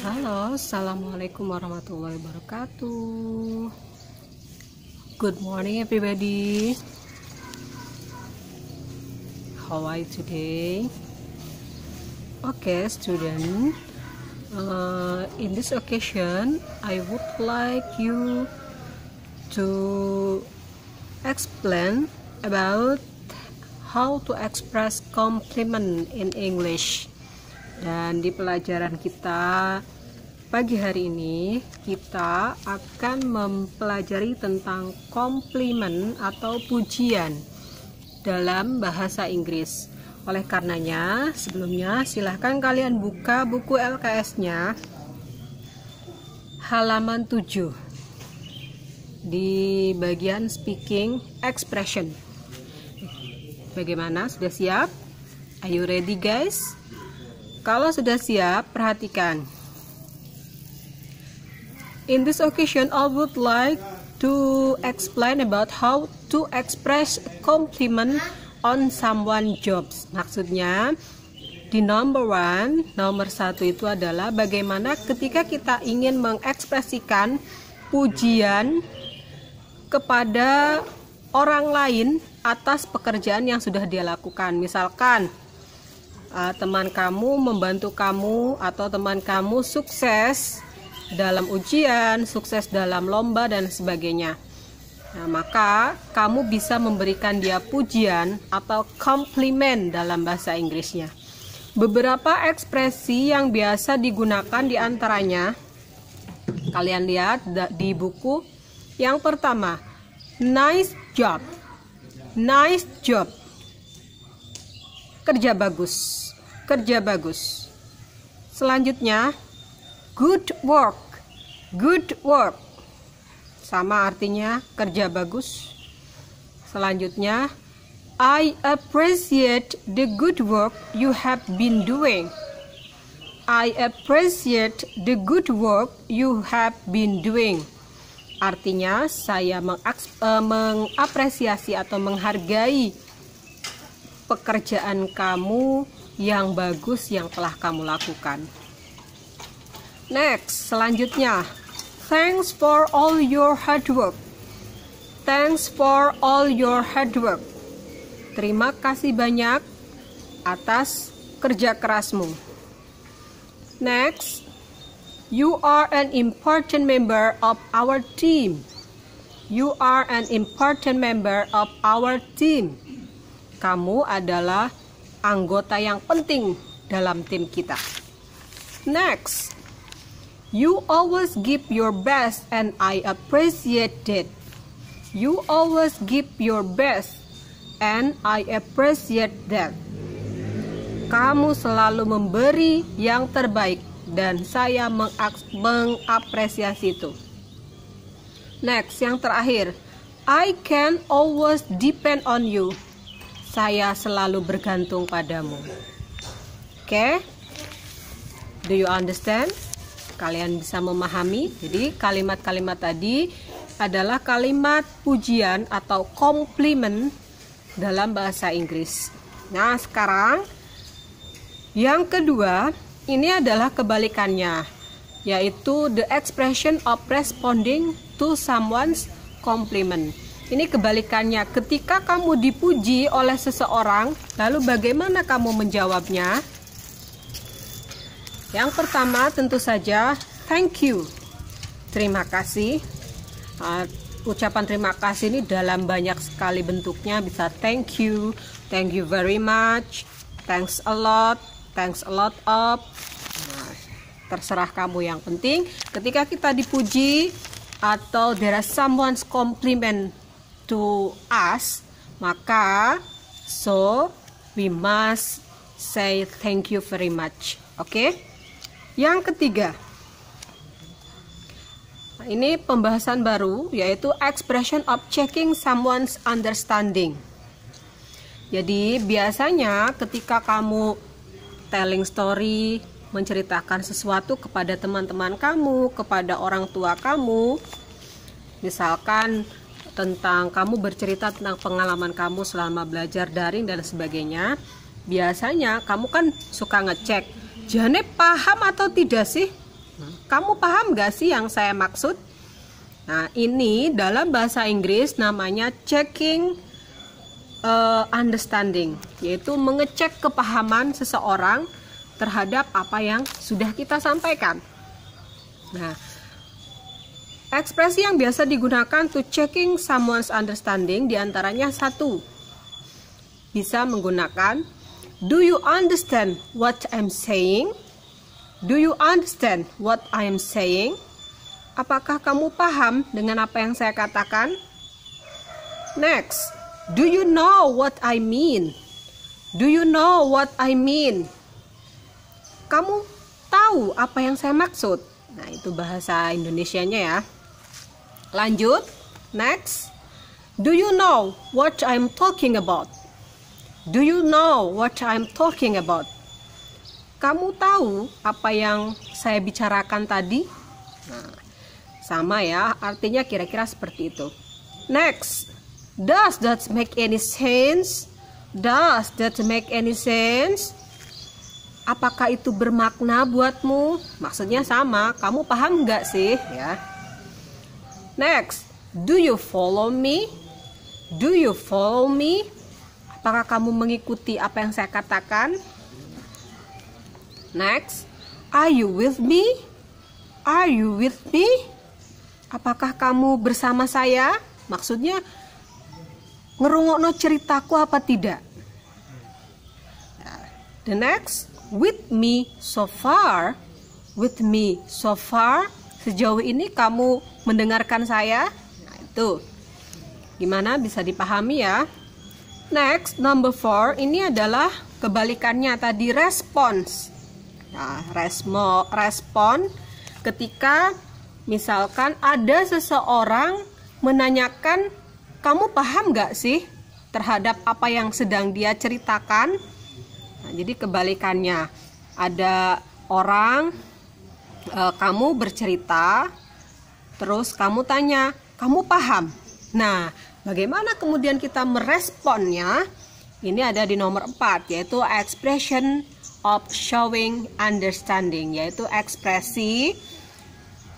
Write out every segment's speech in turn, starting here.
Halo, assalamualaikum warahmatullahi wabarakatuh. Good morning, everybody. How are you today? Okay, student. In this occasion, I would like you to explain about how to express compliment in English. Dan di pelajaran kita pagi hari ini, kita akan mempelajari tentang komplimen atau pujian dalam bahasa Inggris. Oleh karenanya, sebelumnya silahkan kalian buka buku LKS-nya halaman 7 di bagian speaking expression. Bagaimana? Sudah siap? Are you ready, guys? Kalau sudah siap, perhatikan. In this occasion, I would like to explain about how to express compliment on someone's jobs. Maksudnya, di nomor 1 itu adalah bagaimana ketika kita ingin mengekspresikan pujian kepada orang lain atas pekerjaan yang sudah dia lakukan. Misalkan, teman kamu membantu kamu atau teman kamu sukses dalam ujian, sukses dalam lomba dan sebagainya. Nah, maka kamu bisa memberikan dia pujian atau komplimen dalam bahasa Inggrisnya. Beberapa ekspresi yang biasa digunakan diantaranya, kalian lihat di buku. Yang pertama, nice job. Nice job. Kerja bagus. Kerja bagus. Selanjutnya, good work. Good work. Sama artinya kerja bagus. Selanjutnya, I appreciate the good work you have been doing. I appreciate the good work you have been doing. Artinya, saya mengapresiasi atau menghargai pekerjaan kamu yang bagus yang telah kamu lakukan. Next, selanjutnya, thanks for all your hard work. Thanks for all your hard work. Terima kasih banyak atas kerja kerasmu. Next, you are an important member of our team. You are an important member of our team. Kamu adalah anggota yang penting dalam tim kita. Next, you always give your best and I appreciate it. You always give your best and I appreciate that. Kamu selalu memberi yang terbaik dan saya mengapresiasi itu. Next, yang terakhir, I can always depend on you. Saya selalu bergantung padamu. Oke? Do you understand? Kalian bisa memahami? Jadi kalimat-kalimat tadi adalah kalimat pujian atau komplimen dalam bahasa Inggris. Nah, sekarang yang kedua, ini adalah kebalikannya, yaitu the expression of responding to someone's compliment. Ini kebalikannya, ketika kamu dipuji oleh seseorang, lalu bagaimana kamu menjawabnya? Yang pertama tentu saja, thank you. Terima kasih. Ucapan terima kasih ini dalam banyak sekali bentuknya, bisa thank you very much, thanks a lot of. Nah, terserah kamu, yang penting ketika kita dipuji atau there is someone's compliment to us, maka so we must say thank you very much. Oke? Yang ketiga, ini pembahasan baru, yaitu expression of checking someone's understanding. Jadi biasanya ketika kamu telling story, menceritakan sesuatu kepada teman-teman kamu, kepada orang tua kamu, misalkan tentang kamu bercerita tentang pengalaman kamu selama belajar daring dan sebagainya, biasanya kamu kan suka ngecek, jane paham atau tidak sih? Kamu paham gak sih yang saya maksud? Nah, ini dalam bahasa Inggris namanya checking understanding, yaitu mengecek kepahaman seseorang terhadap apa yang sudah kita sampaikan. Nah, ekspresi yang biasa digunakan to checking someone's understanding diantaranya satu, bisa menggunakan do you understand what I'm saying? Do you understand what I am saying? Apakah kamu paham dengan apa yang saya katakan? Next, do you know what I mean? Do you know what I mean? Kamu tahu apa yang saya maksud? Nah, itu bahasa Indonesianya ya. Lanjut, next. Do you know what I'm talking about? Do you know what I'm talking about? Kamu tahu apa yang saya bicarakan tadi? Nah, sama ya, artinya kira-kira seperti itu. Next, does that make any sense? Does that make any sense? Apakah itu bermakna buatmu? Maksudnya sama, kamu paham nggak sih? Ya. Next, do you follow me? Do you follow me? Apakah kamu mengikuti apa yang saya katakan? Next, are you with me? Are you with me? Apakah kamu bersama saya? Maksudnya ngerungokno ceritaku apa tidak? The next, with me so far. With me so far. Sejauh ini kamu mendengarkan saya? Nah, itu. Gimana, bisa dipahami ya? Next, number 4, ini adalah kebalikannya tadi, response. Nah, respon ketika misalkan ada seseorang menanyakan, kamu paham gak sih terhadap apa yang sedang dia ceritakan? Nah, jadi kebalikannya, ada orang, kamu bercerita, terus kamu tanya, kamu paham? Nah, bagaimana kemudian kita meresponnya? Ini ada di nomor 4, yaitu expression of showing understanding, yaitu ekspresi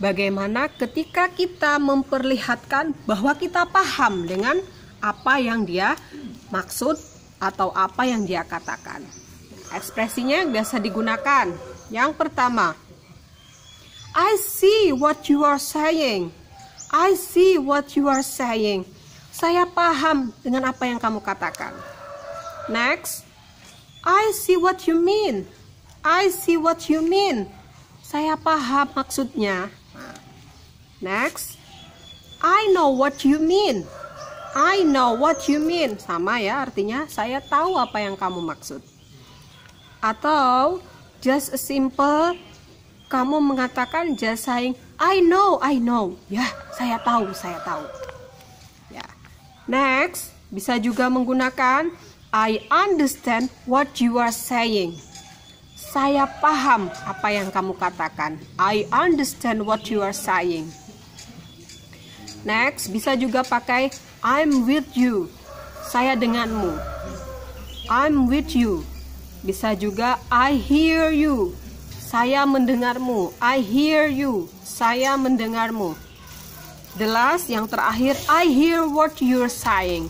bagaimana ketika kita memperlihatkan bahwa kita paham dengan apa yang dia maksud atau apa yang dia katakan. Ekspresinya yang biasa digunakan. Yang pertama, I see what you are saying. I see what you are saying. Saya paham dengan apa yang kamu katakan. Next, I see what you mean. I see what you mean. Saya paham maksudnya. Next, I know what you mean. I know what you mean. Sama ya, artinya saya tahu apa yang kamu maksud. Atau just a simple, kamu mengatakan just saying I know. Ya, saya tahu. Ya. Next, bisa juga menggunakan I understand what you are saying. Saya paham apa yang kamu katakan. I understand what you are saying. Next, bisa juga pakai I'm with you. Saya denganmu. I'm with you. Bisa juga I hear you. Saya mendengarmu. I hear you. Saya mendengarmu. The last, yang terakhir, I hear what you're saying.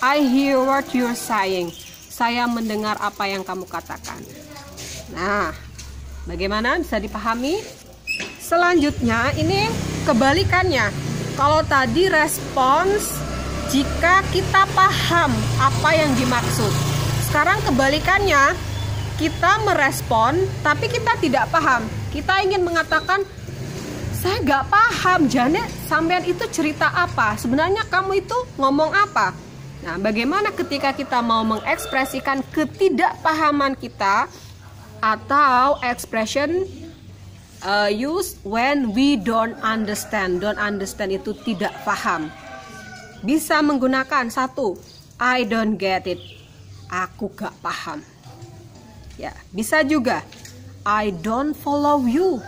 I hear what you're saying. Saya mendengar apa yang kamu katakan. Nah, bagaimana, bisa dipahami? Selanjutnya, ini kebalikannya. Kalau tadi respons jika kita paham apa yang dimaksud. Sekarang kebalikannya, kita merespon tapi kita tidak paham. Kita ingin mengatakan, saya gak paham, Janet, sampean itu cerita apa? Sebenarnya kamu itu ngomong apa? Nah, bagaimana ketika kita mau mengekspresikan ketidakpahaman kita atau expression used when we don't understand. Don't understand itu tidak paham. Bisa menggunakan satu, I don't get it. Aku gak paham. Ya, bisa juga I don't follow you.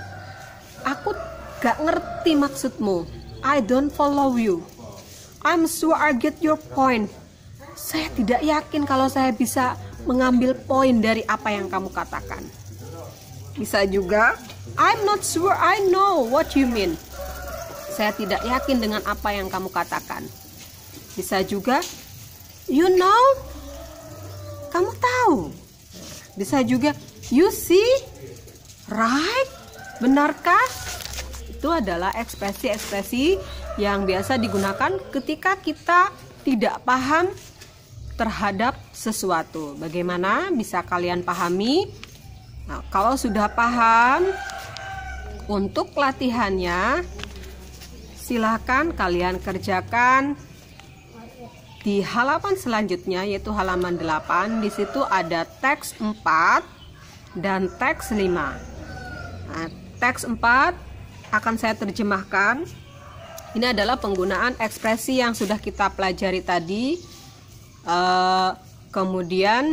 Aku gak ngerti maksudmu. I don't follow you. I'm sure I get your point. Saya tidak yakin kalau saya bisa mengambil poin dari apa yang kamu katakan. Bisa juga I'm not sure I know what you mean. Saya tidak yakin dengan apa yang kamu katakan. Bisa juga, you know, kamu tahu. Bisa juga, you see, right, benarkah? Itu adalah ekspresi-ekspresi yang biasa digunakan ketika kita tidak paham terhadap sesuatu. Bagaimana bisa kalian pahami? Nah, kalau sudah paham, untuk latihannya silakan kalian kerjakan di halaman selanjutnya, yaitu halaman 8. Di situ ada teks 4 dan teks 5. Nah, teks 4 akan saya terjemahkan. Ini adalah penggunaan ekspresi yang sudah kita pelajari tadi. Kemudian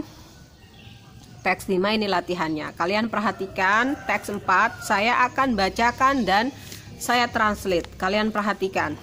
teks 5 ini latihannya. Kalian perhatikan teks 4, saya akan bacakan dan saya translate. Kalian perhatikan.